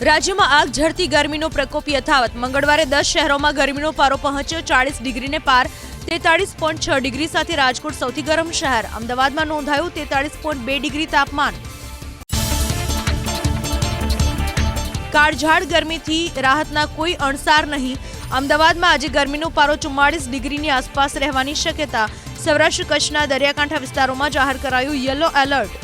રાજ્યમાં આગ ઝરતી ગરમીનો પ્રકોપ યથાવત। મંગળવારે 10 શહેરોમાં ગરમીનો પારો પહોંચ્યો 40 ડિગ્રીને પાર। 43.6 ડિગ્રી સાથે રાજકોટ સૌથી ગરમ શહેર। અમદાવાદમાં નોંધાયું 43.2 ડિગ્રી તાપમાન। કાળઝાળ ગરમીથી રાહતના કોઈ અણસાર નહીં। અમદાવાદમાં આજે ગરમીનો પારો 44 ડિગ્રીની આસપાસ રહેવાની શક્યતા। સૌરાષ્ટ્ર કચ્છના દરિયાકાંઠા વિસ્તારોમાં જાહેર કરાયું યલો એલર્ટ।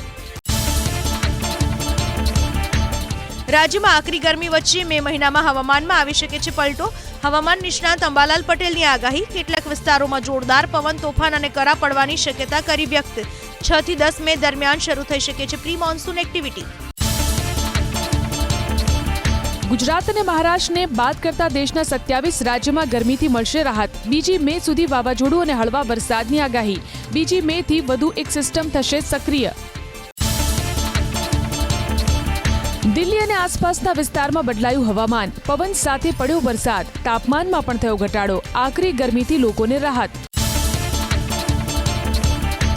રાજ્યમાં આકરી ગરમી વચ્ચે મે મહિનામાં હવામાનમાં આવી શકે છે પલટો। હવામાન નિષ્ણાત અંબાલાલ પટેલની આગાહી। કેટલાક વિસ્તારોમાં જોરદાર પવન, તોફાન અને કરા પડવાની શક્યતા કરી વ્યક્ત। 6 થી 10 મે દરમિયાન શરૂ થઈ શકે છે પ્રી મોન્સૂન એક્ટિવિટી। ગુજરાત અને મહારાષ્ટ્રને બાદ કરતા દેશના 27 રાજ્યમાં ગરમીથી મળશે રાહત। 2 મે સુધી વાવાઝોડું અને હળવા વરસાદની આગાહી। 2 મે થી વધુ એક સિસ્ટમ થશે સક્રિય। દિલ્હી અને આસપાસના વિસ્તારમાં બદલાયું હવામાન। પવન સાથે પડ્યો વરસાદ। તાપમાનમાં પણ થયો ઘટાડો। આકરી ગરમીથી લોકોને રાહત।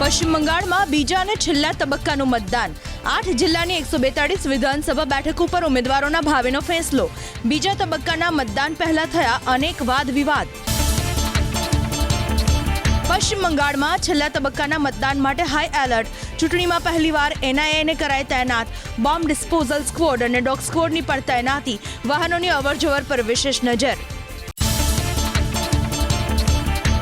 પશ્ચિમ બંગાળમાં બીજા અને છેલ્લા તબક્કાનું મતદાન। 8 જિલ્લાની 142 વિધાનસભા બેઠકો પર ઉમેદવારોના ભાવિનો ફેંસલો। બીજા તબક્કાના મતદાન પહેલા થયા અનેક વાદ વિવાદ। પશ્ચિમ બંગાળમાં છેલ્લા તબક્કાના મતદાન માટે હાઈ એલર્ટ। ચૂંટણીમાં પહેલીવાર એનઆઈએને કરાય તૈનાત। બોમ્બ ડિસ્પોઝલ સ્ક્વોડ અને ડોગ સ્ક્વોડની પર તૈનાતી। વાહનોની અવરજવર પર વિશેષ નજર।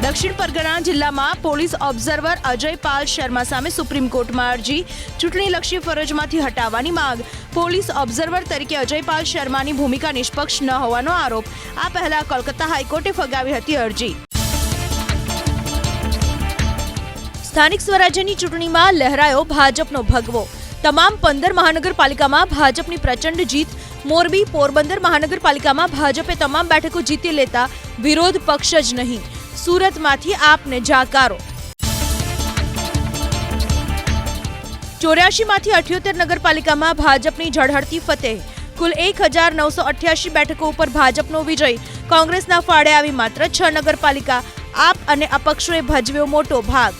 દક્ષિણ પરગણા જિલ્લામાં પોલીસ ઓબ્ઝર્વર અજય પાલ શર્મા સામે સુપ્રીમ કોર્ટમાં અરજી। ચૂંટણીલક્ષી ફરજમાંથી હટાવવાની માંગ। પોલીસ ઓબ્ઝર્વર તરીકે અજય પાલ શર્માની ભૂમિકા નિષ્પક્ષ ન હોવાનો આરોપ। આ પહેલા કોલકાતા હાઈકોર્ટે ફગાવી હતી અરજી। સ્થાનિક સ્વરાજ્યની ચૂંટણીમાં લહેરાયો ભાજપનો ભગવો। તમામ 15 મહાનગરપાલિકામાં ભાજપની પ્રચંડ જીત। મોરબી, પોરબંદર મહાનગરપાલિકામાં ભાજપે તમામ બેઠકો જીતી લેતા વિરોધ પક્ષ જ નહીં, સુરતમાંથી આપને જાકારો। 84 માંથી 78 નગરપાલિકામાં ભાજપની ઝળહળતી ફતેહ। કુલ 1988 બેઠકો ઉપર ભાજપનો વિજય। કોંગ્રેસના ફાળે આવી માત્ર 6 નગરપાલિકા। આપ અને અપક્ષોએ ભજવ્યો મોટો ભાગ।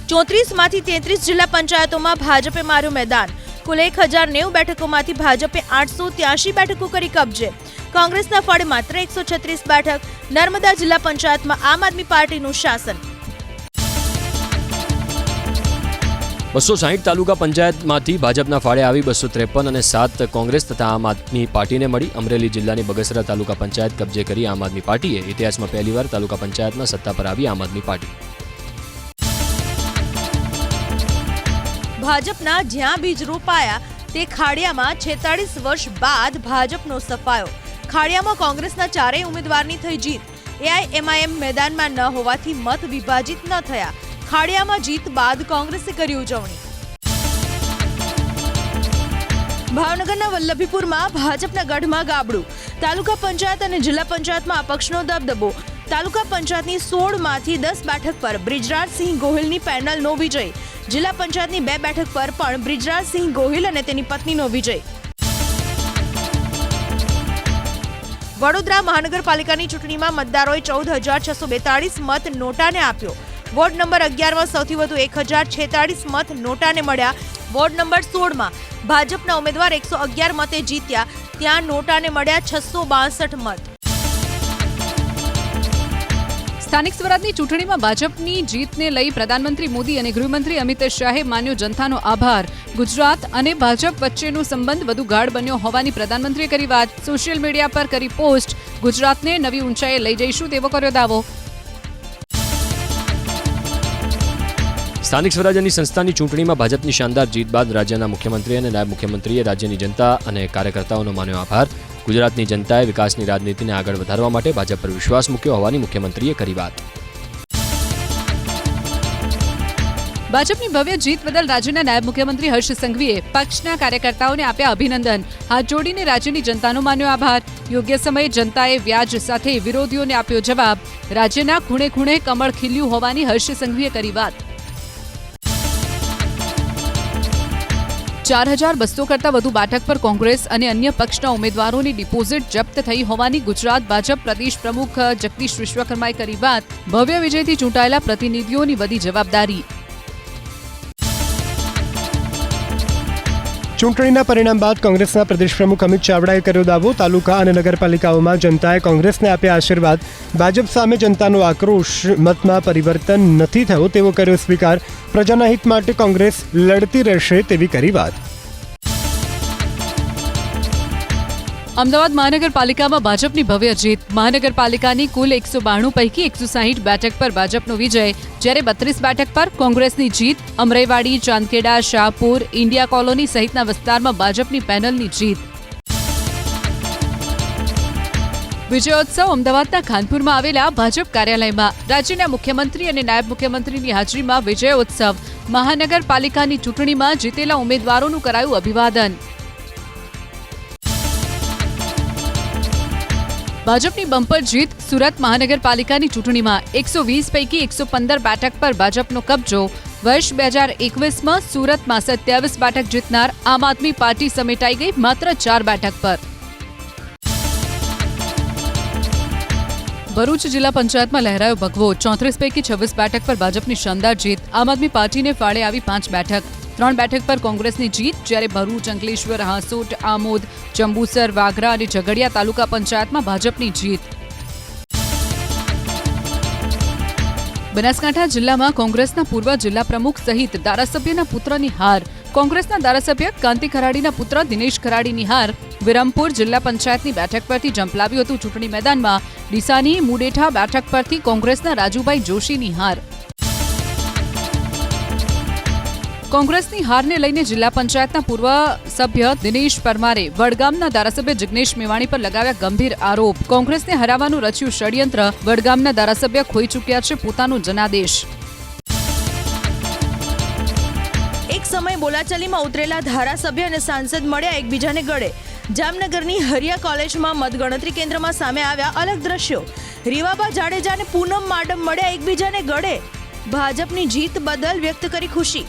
34 માંથી 33 જિલ્લા પંચાયતોમાં ભાજપે માર્યું મેદાન। કુલ 1090 બેઠકોમાંથી ભાજપે 883 બેઠકો કરી કબજે। કોંગ્રેસના ફાળે માત્ર 136 બેઠક। નર્મદા જિલ્લા પંચાયતમાં આમ આદમી પાર્ટીનું શાસન। 260 તાલુકા પંચાયતમાંથી ભાજપના ફાળે આવી 253 અને 7 કોંગ્રેસ તથા આમ આદમી પાર્ટીને મળી। અમરેલી જિલ્લાની બગસરા તાલુકા પંચાયત કબજે કરી આમ આદમી પાર્ટીએ। ઇતિહાસમાં પહેલીવાર તાલુકા પંચાયતમાં સત્તા પર આવી આમ આદમી પાર્ટી। ભાજપના જ્યાં બીજ રોપાયા તે ખાડિયામાં 46 વર્ષ બાદ ભાજપનો સફાયો। ખાડિયામાં કોંગ્રેસના 4 ઉમેદવારની થઈ જીત। એઆઈએમઆઈએમ મેદાનમાં ન હોવાથી મત વિભાજિત ન થયા। ખાડિયામાં જીત બાદ કોંગ્રેસે કરી ઉજવણી। ભાવનગરના વલ્લભીપુરમાં ભાજપના ગઢમાં ગાબડું। તાલુકા પંચાયત અને જિલ્લા પંચાયતમાં અપક્ષનો દબદબો। તાલુકા પંચાયતની 16 માંથી 10 બેઠક પર બ્રિજરાજસિંહ ગોહિલની પેનલનો વિજય। જિલ્લા પંચાયતની 2 બેઠક પર પણ બ્રિજરાજસિંહ ગોહિલ અને તેની પત્નીનો વિજય। વડોદરા મહાનગરપાલિકાની ચૂંટણીમાં મતદારોએ 14,642 મત નોટાને આપ્યો। વોર્ડ નંબર 11માં સૌથી વધુ 1,046 મત નોટાને મળ્યા। વોર્ડ નંબર 16માં ભાજપના ઉમેદવાર 111 મતે જીત્યા। ત્યાં નોટાને મળ્યા 662 મત। સ્થાનિક સ્વરાજની ચૂંટણીમાં ભાજપની જીતને લઈ પ્રધાનમંત્રી મોદી અને ગૃહમંત્રી અમિત શાહે માન્યો જનતાનો આભાર। ગુજરાત અને ભાજપ વચ્ચેનો સંબંધ વધુ ગાઢ બન્યો હોવાની પ્રધાનમંત્રીએ કરી વાત। સોશિયલ મીડિયા પર કરી પોસ્ટ। ગુજરાતને નવી ઊંચાઈએ લઈ જઈશું તેવો કર્યો દાવો। સ્થાનિક સ્વરાજ્યની સંસ્થાની ચૂંટણીમાં ભાજપની શાનદાર જીત બાદ રાજ્યના મુખ્યમંત્રી અને નાયબ મુખ્યમંત્રીએ રાજ્યની જનતા અને કાર્યકર્તાઓનો માન્યો આભાર। ગુજરાતની જનતાએ વિકાસની રાજનીતિને આગળ વધારવા માટે ભાજપ પર વિશ્વાસ મૂક્યો હોવાની મુખ્યમંત્રીએ કરી વાત। ભાજપની ભવ્ય જીત બદલ રાજ્યના નાયબ મુખ્યમંત્રી હર્ષ સંઘવીએ પક્ષના કાર્યકર્તાઓને આપ્યા અભિનંદન। હાથ જોડીને રાજ્યની જનતાનો માન્યો આભાર। યોગ્ય સમયે જનતાએ વ્યાજ સાથે વિરોધીઓને આપ્યો જવાબ। રાજ્યના ખૂણે ખૂણે કમળ ખીલ્યું હોવાની હર્ષ સંઘવીએ કરી વાત। 4200 કરતાં વધુ બેઠક પર કોંગ્રેસ અને અન્ય પક્ષના ઉમેદવારોની ડિપોઝિટ જપ્ત થઈ હોવાની ગુજરાત ભાજપ પ્રદેશ પ્રમુખ જગદીશ વિશ્વકર્માએ કરી વાત। ભવ્ય વિજયથી ચૂંટાયેલા પ્રતિનિધિઓની વધી જવાબદારી। ચૂંટણીના પરિણામ બાદ કોંગ્રેસના પ્રદેશ પ્રમુખ અમિત ચાવડાએ કર્યો દાવો. તાલુકા અને નગરપાલિકાઓમાં જનતાએ કોંગ્રેસને આપ્યા આશીર્વાદ. ભાજપ સામે જનતાનો આક્રોશ, મતમાં પરિવર્તન નથી થયો તેવો કર્યો સ્વીકાર. પ્રજાના હિત માટે કોંગ્રેસ લડતી રહેશે તેવી કરી વાત. અમદાવાદ મહાનગરપાલિકામાં ભાજપની ભવ્ય જીત. મહાનગરપાલિકાની કુલ 192 પૈકી 160 બેઠક પર ભાજપનો વિજય, જ્યારે 32 બેઠક પર કોંગ્રેસની જીત. અમરાઈવાડી, ચાંદખેડા, શાહપુર, ઇન્ડિયા કોલોની સહિતના વિસ્તારમાં ભાજપની પેનલની જીત. વિજયોત્સવ અમદાવાદના ખાનપુરમાં આવેલા ભાજપ કાર્યાલયમાં. રાજ્યના મુખ્યમંત્રી અને નાયબ મુખ્યમંત્રીની હાજરીમાં વિજયોત્સવ. મહાનગરપાલિકાની ચૂંટણીમાં જીતેલા ઉમેદવારોનું કરાયું અભિવાદન. ભાજપની બમ્પર જીત. સુરત મહાનગરપાલિકાની ચૂંટણીમાં 120 પૈકી 115 બેઠક પર ભાજપનો કબજો. વર્ષ 2021માં સુરતમાં 27 બેઠક જીતનાર આમ આદમી પાર્ટી સમેટાઈ ગઈ માત્ર 4 બેઠક પર. ભરૂચ જિલ્લા પંચાયતમાં લહેરાયો ભગવો. 34 પૈકી 26 બેઠક પર ભાજપની શાનદાર જીત. આમ આદમી પાર્ટીને ફાળે આવી 5 બેઠક. 3 બેઠક પર કોંગ્રેસની જીત, જ્યારે ભરૂચ, અંકલેશ્વર, હાંસોટ, આમોદ, જંબુસર, વાગરા અને ઝઘડિયા તાલુકા પંચાયતમાં ભાજપની જીત. બનાસકાંઠા જિલ્લામાં કોંગ્રેસના પૂર્વ જિલ્લા પ્રમુખ સહિત ધારાસભ્યના પુત્રની હાર. કોંગ્રેસના ધારાસભ્ય કાંતિ ખરાડીના પુત્ર દિનેશ ખરાડીની હાર. વિરમપુર જિલ્લા પંચાયતની બેઠક પરથી ઝંપલાવ્યું હતું ચૂંટણી મેદાનમાં. ડીસાની મુડેઠા બેઠક પરથી કોંગ્રેસના રાજુભાઈ જોશીની હાર. કોંગ્રેસની હારને લઈને જિલ્લા પંચાયતના પૂર્વ સભ્ય દિનેશ પરમારે વડગામના ધારાસભ્ય જિગ્નેશ મેવાણી પર લગાવ્યા ગંભીર આરોપ. કોંગ્રેસને હરાવવાનું રચ્યું ષડયંત્ર. વડગામના ધારાસભ્ય ખોઈ ચૂક્યા છે પોતાનો જનાદેશ. એક સમય બોલાચાલીમાં ઉતરેલા ધારાસભ્ય અને સાંસદ મળ્યા એકબીજાને ગળે. જામનગરની હરિયા કોલેજમાં મતગણતરી કેન્દ્રમાં સામે આવ્યા અલગ દ્રશ્યો. રીવાબા જાડેજા અને પૂનમ માડમ મળ્યા એકબીજાને ગળે. ભાજપની જીત બદલ વ્યક્ત કરી ખુશી.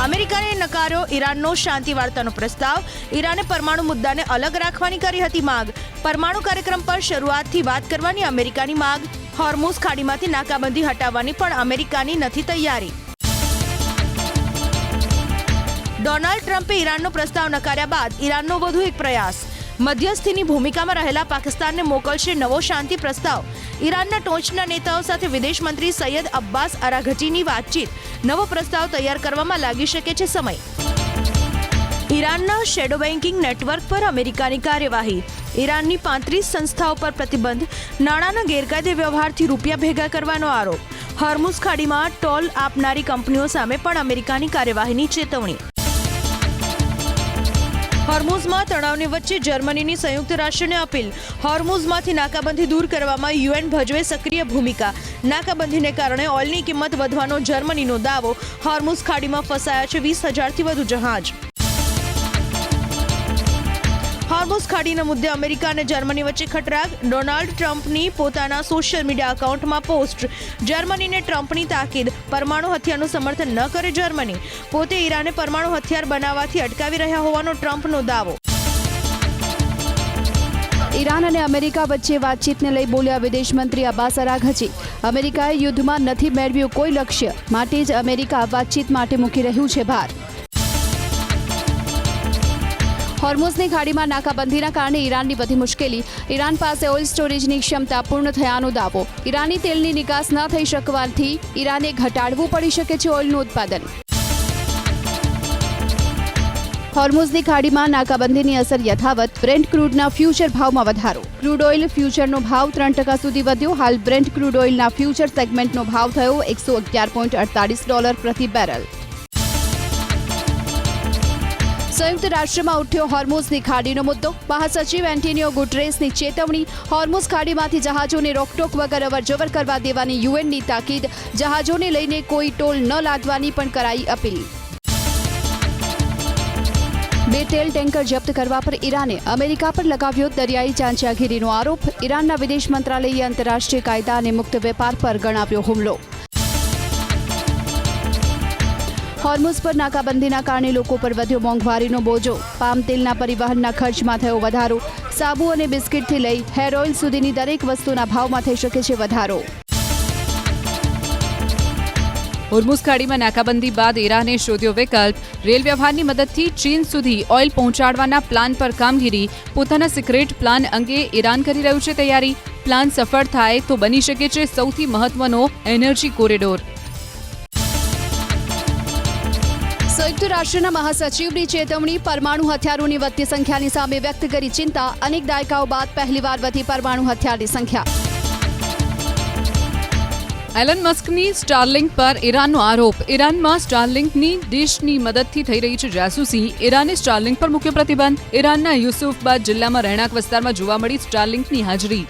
અમેરિકાએ નકાર્યો ઈરાનનો શાંતિ વાર્તાનો પ્રસ્તાવ. ઈરાને પરમાણુ મુદ્દાને અલગ રાખવાની કરી હતી માંગ. પરમાણુ કાર્યક્રમ પર શરૂઆતથી વાત કરવાની અમેરિકાની માંગ. હોર્મુઝ ખાડીમાંથી નાકાબંધી હટાવવાની પણ અમેરિકાની નથી તૈયારી. ડોનાલ્ડ ટ્રમ્પે ઈરાનનો પ્રસ્તાવ નકાર્યા બાદ ઈરાનનો વધુ એક પ્રયાસ. મધ્યસ્થીની ભૂમિકામાં રહેલા પાકિસ્તાનને મોકલશે નવો શાંતિ પ્રસ્તાવ. ઈરાનના ટોચના નેતાઓ સાથે વિદેશ મંત્રી સૈયદ અબ્બાસ અરાઘચીની વાતચીત. નવો પ્રસ્તાવ તૈયાર કરવામાં લાગી શકે છે સમય. ઈરાનના શેડો બેન્કિંગ નેટવર્ક પર અમેરિકાની કાર્યવાહી. ઈરાનની 35 સંસ્થાઓ પર પ્રતિબંધ. નાણાંના ગેરકાયદે વ્યવહારથી રૂપિયા ભેગા કરવાનો આરોપ. હોર્મુઝ ખાડીમાં ટોલ આપનારી કંપનીઓ સામે પણ અમેરિકાની કાર્યવાહીની ચેતવણી. હોર્મુઝમાં તણાવની વચ્ચે જર્મનીની સંયુક્ત રાષ્ટ્રને અપીલ. હોર્મુઝમાંથી નાકાબંધી દૂર કરવામાં યુએન ભજવે સક્રિય ભૂમિકા. નાકાબંધીને કારણે ઓઇલની કિંમત વધવાનો જર્મનીનો દાવો. હોર્મુઝ ખાડીમાં ફસાયા છે 20,000થી વધુ જહાજ. હોર્મુઝ ખાડીના મુદ્દે અમેરિકા અને જર્મની વચ્ચે ખટરાગ. ડોનાલ્ડ ટ્રમ્પની પોતાના સોશિયલ મીડિયા એકાઉન્ટમાં પોસ્ટ. જર્મનીને ટ્રમ્પની તાકીદ. પરમાણુ હથિયારનું સમર્થન ન કરે જર્મની. પોતે ઈરાને પરમાણુ હથિયાર બનાવવાથી અટકાવી રહ્યા હોવાનો ટ્રમ્પનો દાવો. ઈરાન અને અમેરિકા વચ્ચે વાતચીતને લઈ બોલ્યા વિદેશ મંત્રી અબ્બાસ અરાઘચી. અમેરિકાએ યુદ્ધમાં નથી મેળવ્યું કોઈ લક્ષ્ય, માટે જ અમેરિકા વાતચીત માટે મૂકી રહ્યું છે ભાર. હોર્મુઝની ખાડીમાં નાકાબંધીના કારણે ઈરાનની વધી મુશ્કેલી. ઈરાન પાસે ઓઇલ સ્ટોરેજની ક્ષમતા પૂર્ણ થયાનો દાવો. ઈરાની તેલની નિકાસ ન થઈ શકવાથી ઈરાને ઘટાડવું પડી શકે છે ઓઇલનું ઉત્પાદન. હોર્મુઝની ખાડીમાં નાકાબંધીની અસર યથાવત. બ્રેન્ટ ક્રૂડના ફ્યુચર ભાવમાં વધારો. ક્રૂડ ઓઇલ ફ્યુચરનો ભાવ 3% સુધી વધ્યો. હાલ બ્રેન્ટ ક્રૂડ ઓઇલના ફ્યુચર સેગમેન્ટનો ભાવ થયો $111.48 પ્રતિ બેરલ. સંયુક્ત રાષ્ટ્રમાં ઉઠ્યો હોર્મુઝની ખાડીનો મુદ્દો. મહાસચિવ એન્ટોનિયો ગુટરેસની ચેતવણી. હોર્મુઝ ખાડીમાંથી જહાજોને રોકટોક વગર અવરજવર કરવા દેવાની યુએનની તાકીદ. જહાજોને લઈને કોઈ ટોલ ન લાદવાની પણ કરાઈ અપીલ. 2 તેલ ટેન્કર જપ્ત કરવા પર ઈરાને અમેરિકા પર લગાવ્યો દરિયાઈ ચાંચિયાગીરીનો આરોપ. ઈરાનના વિદેશ મંત્રાલયે આંતરરાષ્ટ્રીય કાયદા અને મુક્ત વેપાર પર ગણાવ્યો હુમલો. હોર્મુઝ પર નાકાબંધીના કારણે લોકો પર વધ્યો મોંઘવારીનો બોજો. પામ તેલના પરિવહનના ખર્ચમાં થયો વધારો. સાબુ અને બિસ્કિટથી લઈ હેર ઓઇલ સુધીની દરેક વસ્તુના ભાવમાં થઈ શકે છે વધારો. હોર્મુઝ ખાડીમાં નાકાબંધી બાદ ઈરાને શોધ્યો વિકલ્પ. રેલ વ્યવહારની મદદથી ચીન સુધી ઓઇલ પહોંચાડવાના પ્લાન પર કામગીરી. પોતાના સિક્રેટ પ્લાન અંગે ઈરાન કરી રહ્યું છે તૈયારી. પ્લાન સફળ થાય તો બની શકે છે સૌથી મહત્વનો એનર્જી કોરિડોર. સંયુક્ત રાષ્ટ્રના મહાસચિવની ચેતવણી. પરમાણુ હથિયારોની વધતી સંખ્યાની સામે વ્યક્ત કરી ચિંતા. અનેક દાયકાઓ બાદ પહેલીવાર વધી પરમાણુ હથિયારની સંખ્યા. એલન મસ્કની સ્ટારલિંક પર ઈરાનનો આરોપ. ઈરાનમાં સ્ટારલિંકની ડિશની મદદથી થઈ રહી છે જાસૂસી. ઈરાને સ્ટારલિંક પર મૂક્યો પ્રતિબંધ. ઈરાનના યુસુફબાદ જિલ્લામાં રહેણાંક વિસ્તારમાં જોવા મળી સ્ટારલિંકની હાજરી.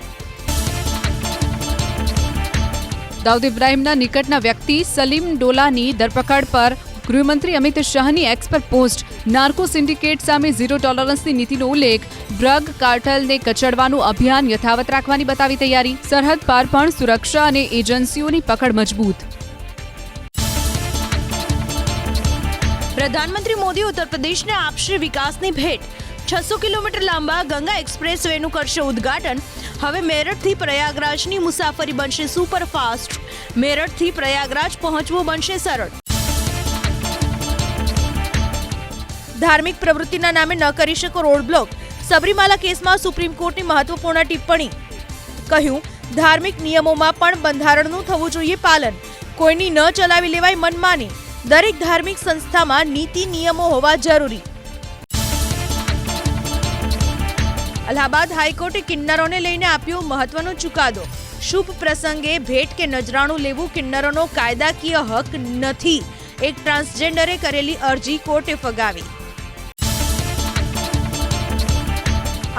દાઉદ ઇબ્રાહિમના નિકટના વ્યક્તિ સલીમ ડોલાની ધરપકડ પર ગૃહમંત્રી અમિત શાહની એક્સ પર પોસ્ટ. નાર્કો સિન્ડિકેટ સામે ઝીરો ટોલરન્સની નીતિનો ઉલ્લેખ. ડ્રગ કાર્ટલને કચડવાનું અભિયાન યથાવત રાખવાની બતાવી તૈયારી. સરહદ પાર પણ સુરક્ષા અને એજન્સીઓની પકડ મજબૂત. પ્રધાનમંત્રી મોદી ઉત્તર પ્રદેશને આપશે વિકાસની ભેટ. 600 કિલોમીટર લાંબા ગંગા એક્સપ્રેસ વેનું કરશે ઉદ્ઘાટન. હવે મેરઠથી પ્રયાગરાજની મુસાફરી બનશે સુપરફાસ્ટ. મેરઠથી પ્રયાગરાજ પહોંચવું બનશે સરળ. ધાર્મિક પ્રવૃત્તિના નામે ન કરી શકો રોડ બ્લોક. સબરીમાલા કેસમાં સુપ્રીમ કોર્ટની મહત્વપૂર્ણ ટિપ્પણી. કહ્યું, ધાર્મિક નિયમોમાં પણ બંધારણનું થવું જોઈએ પાલન. કોઈની ન ચલાવી લેવાય મનમાની. દરેક ધાર્મિક સંસ્થામાં નીતિ નિયમો હોવા જરૂરી. અલ્હાબાદ હાઈકોર્ટે કિન્નરોને લઈને આપ્યો મહત્વનો ચુકાદો. શુભ પ્રસંગે ભેટ કે નજરાણું લેવું કિન્નરોનો કાયદાકીય હક નથી. એક ટ્રાન્સજેન્ડરે કરેલી અરજી કોર્ટે ફગાવી.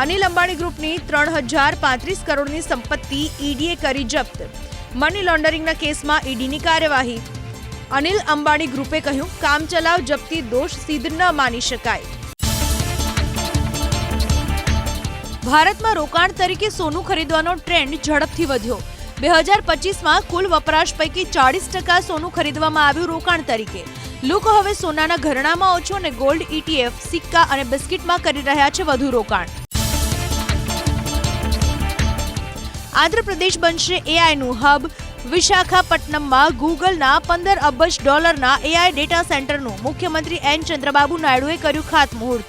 અનિલ અંબાણી ગ્રુપની 3035 કરોડની સંપત્તિ ઈડીએ કરી જપ્ત. મની લોન્ડરિંગના કેસમાં ઈડીની કાર્યવાહી. અનિલ અંબાણી ગ્રુપે કહ્યું, કામચલાઉ જપ્તી દોષ સિદ્ધ ન માની શકાય. ભારતમાં રોકાણ તરીકે સોનું ખરીદવાનો ટ્રેન્ડ ઝડપથી વધ્યો. 2025માં કુલ વપરાશ પૈકી 40% સોનું ખરીદવામાં આવ્યું રોકાણ તરીકે. લોકો હવે સોનાના ઘરેણાંમાં ઓછું અને ગોલ્ડ ETF, સિક્કા અને બિસ્કિટમાં કરી રહ્યા છે વધુ રોકાણ. આંધ્રપ્રદેશ બનશે એઆઈનું હબ. વિશાખાપટ્ટનમમાં ગૂગલના $15 અબજ એઆઈ ડેટા સેન્ટરનું મુખ્યમંત્રી એન ચંદ્રબાબુ નાયડુએ કર્યું ખાતમુહૂર્ત.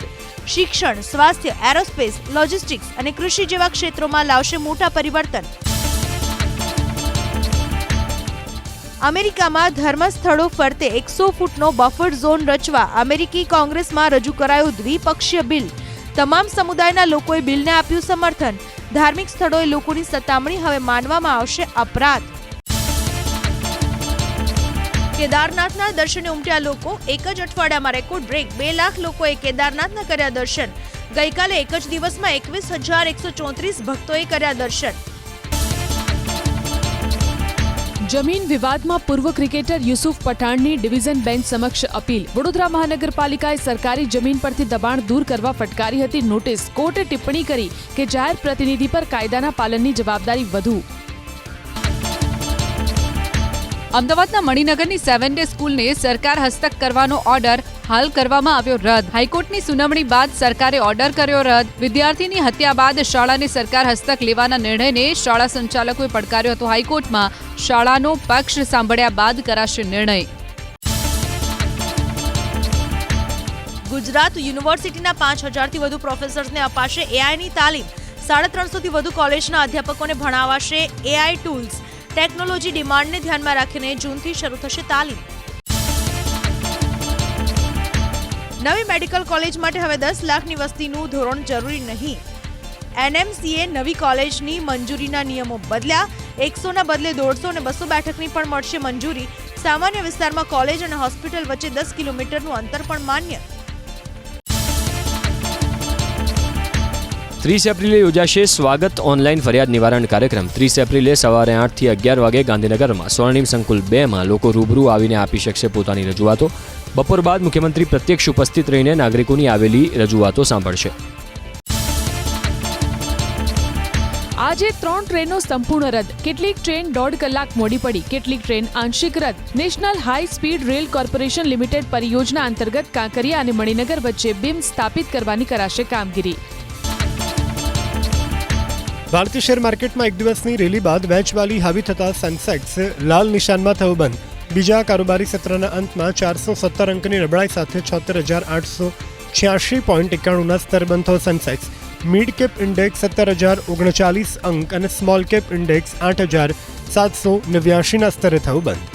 શિક્ષણ, સ્વાસ્થ્ય, એરોસ્પેસ, લોજિસ્ટિક્સ અને કૃષિ જેવા ક્ષેત્રોમાં લાવશે મોટા પરિવર્તન. અમેરિકામાં ધર્મસ્થળો ફરતે 100 ફૂટનો બફર ઝોન રચવા અમેરિકી કોંગ્રેસમાં રજૂ કરાયું દ્વિપક્ષીય બિલ. તમામ સમુદાયના લોકોએ બિલને આપ્યું સમર્થન. ધાર્મિક સ્થળોએ લોકોની સતામણી હવે માનવામાં આવશે અપરાધ. કેદારનાથના દર્શને ઉમટ્યા લોકો. એક જ અઠવાડિયામાં રેકોર્ડ બ્રેક. 2 લાખ લોકોએ કેદારનાથના કર્યા દર્શન. ગઈકાલે એક જ દિવસમાં 21,134 ભક્તોએ કર્યા દર્શન. જમીન વિવાદમાં પૂર્વ ક્રિકેટર યુસુફ પઠાણની ડિવિઝન બેન્ચ સમક્ષ અપીલ. વડોદરા મહાનગરપાલિકાએ સરકારી જમીન પરથી દબાણ દૂર કરવા ફટકારી હતી નોટિસ. કોર્ટે ટિપ્પણી કરી કે જાહેર પ્રતિનિધિ પર કાયદાના પાલનની જવાબદારી વધુ. અમદાવાદના મણિનગરની 7 ડે સ્કૂલને સરકાર હસ્તક કરવાનો ઓર્ડર હાલ કરવામાં આવ્યો રદ. હાઈકોર્ટની સુનાવણી બાદ સરકારે ઓર્ડર કર્યો રદ. વિદ્યાર્થીની હત્યા બાદ શાળાને સરકાર હસ્તક લેવાના નિર્ણયને શાળા સંચાલકોએ પડકાર્યો હતો હાઈકોર્ટમાં. શાળાનો પક્ષ સાંભળ્યા બાદ કરાશે નિર્ણય. ગુજરાત યુનિવર્સિટીના 5000થી વધુ પ્રોફેસર્સને અપાશે એઆઈની તાલીમ. 350થી વધુ કોલેજના અધ્યાપકોને ભણાવાશે એઆઈ ટૂલ્સ. ટેકનોલોજી ડિમાન્ડને ધ્યાનમાં રાખીને જૂનથી શરૂ થશે તાલીમ. નવી મેડિકલ કોલેજ માટે હવે 10 લાખની વસ્તીનું ધોરણ જરૂરી નહીં. એનએમસીએ નવી કોલેજની મંજૂરીના નિયમો બદલ્યા. 100ના બદલે 150 અને 200 બેઠકની પણ મળશે મંજૂરી. સામાન્ય વિસ્તારમાં કોલેજ અને હોસ્પિટલ વચ્ચે 10 કિલોમીટરનું અંતર પણ માન્ય. 30 એપ્રિલે યોજાશે સ્વાગત ઓનલાઈન ફરિયાદ નિવારણ કાર્યક્રમ. 30 એપ્રિલે સવારે 8 થી 11 વાગે ગાંધીનગરમાં સ્વર્ણિમ સંકુલ 2માં લોકો રૂબરૂ આવીને આપી શકશે પોતાની રજૂઆતો. બપોર બાદ મુખ્યમંત્રી પ્રત્યક્ષ ઉપસ્થિત રહીને નાગરિકોની આવેલી રજૂઆતો સાંભળશે. આજે 3 ટ્રેનો સંપૂર્ણ રદ. કેટલીક ટ્રેન 1.5 કલાક મોડી પડી. કેટલીક ટ્રેન આંશિક રદ. National high speed rail corporation limited પરિયોજના અંતર્ગત કાંકરિયા અને મણિનગર વચ્ચે બીમ સ્થાપિત કરવાની કરાશે કામગીરી. ભારતીય શેર માર્કેટમાં એક દિવસની રેલી બાદ વેચવાલી હાવી થતા સેન્સેક્સ લાલ નિશાનમાં થયો બંધ. બીજા કારોબારી સત્રના અંતમાં 417 અંકની નબળાઈ સાથે 76,886.91ના સ્તરે બંધ થયો સેન્સેક્સ. મિડ કેપ ઇન્ડેક્સ 17,039 અંક અને સ્મોલ કેપ ઇન્ડેક્સ 8,789ના સ્તરે થયું બંધ.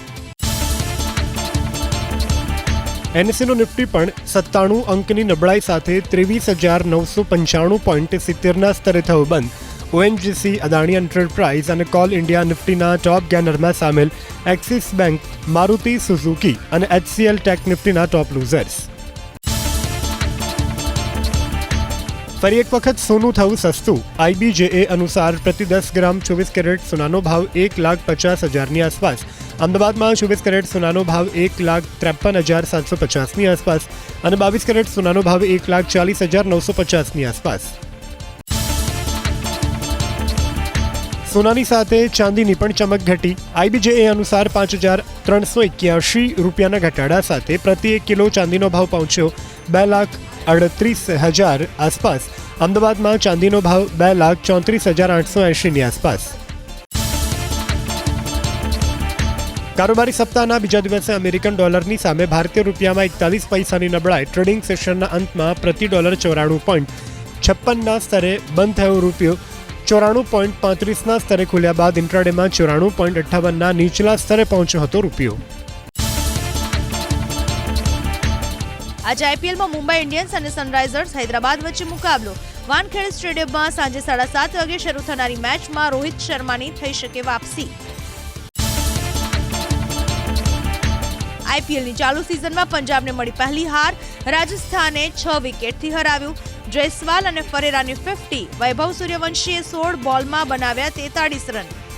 એનએસઈનો નિફ્ટી પણ 97 અંકની નબળાઈ સાથે 23,995.70ના સ્તરે થયું બંધ. ઓએનજીસી, અદાણી એન્ટરપ્રાઇઝ અને કોલ ઇન્ડિયા નિફ્ટીના ટોપ ગેનરમાં સામેલ. એક્સિસ બેંક, મારુતિ સુઝુકી અને એચસીએલ ટેક નિફ્ટીના ટોપ લૂઝર્સ. ફરી એક વખત સોનું થયું સસ્તું. આઈબીજેએ અનુસાર પ્રતિ 10 ગ્રામ 24 કેરેટ સોનાનો ભાવ 1,50,000ની આસપાસ. અમદાવાદમાં 24 કેરેટ સોનાનો ભાવ 1,53,750ની આસપાસ અને 22 કેરેટ સોનાનો ભાવ 1,40,950ની આસપાસ. સોનાની સાથે ચાંદીની પણ ચમક ઘટી. આઈબીજેએ અનુસાર 5,381 રૂપિયાના ઘટાડા સાથે પ્રતિ 1 કિલો ચાંદીનો ભાવ પહોંચ્યો 2,38,000 આસપાસ. અમદાવાદમાં ચાંદીનો ભાવ 2,34,880ની આસપાસ. કારોબારી સપ્તાહના બીજા દિવસે અમેરિકન ડોલરની સામે ભારતીય રૂપિયામાં 41 પૈસાની નબળાઈ. ટ્રેડિંગ સેશનના અંતમાં પ્રતિ ડોલર 94.56ના સ્તરે બંધ થયો રૂપિયો. 94.35ના સ્તરે ખુલ્યા બાદ ઇન્ટ્રાડેમાં 94.58ના નીચલા સ્તરે પહોંચ્યો હતો રૂપિયો. આજે આઈપીએલમાં મુંબઈ ઇન્ડિયન્સ અને સનરાઇઝર્સ હૈદરાબાદ વચ્ચે મુકાબલો. વાનખેડે સ્ટેડિયમમાં સાંજે 7:30 વાગે શરૂ થનારી મેચમાં રોહિત શર્માની થઈ શકે વાપસી. આઈપીએલની ચાલુ સિઝનમાં પંજાબને મળી પહેલી હાર. રાજસ્થાને 6 વિકેટથી હરાવ્યું. જયસ્વાલ અને ફરેરાની 50. વૈભવ સૂર્યવંશીએ 16 બોલમાં બનાવ્યા 43 રન.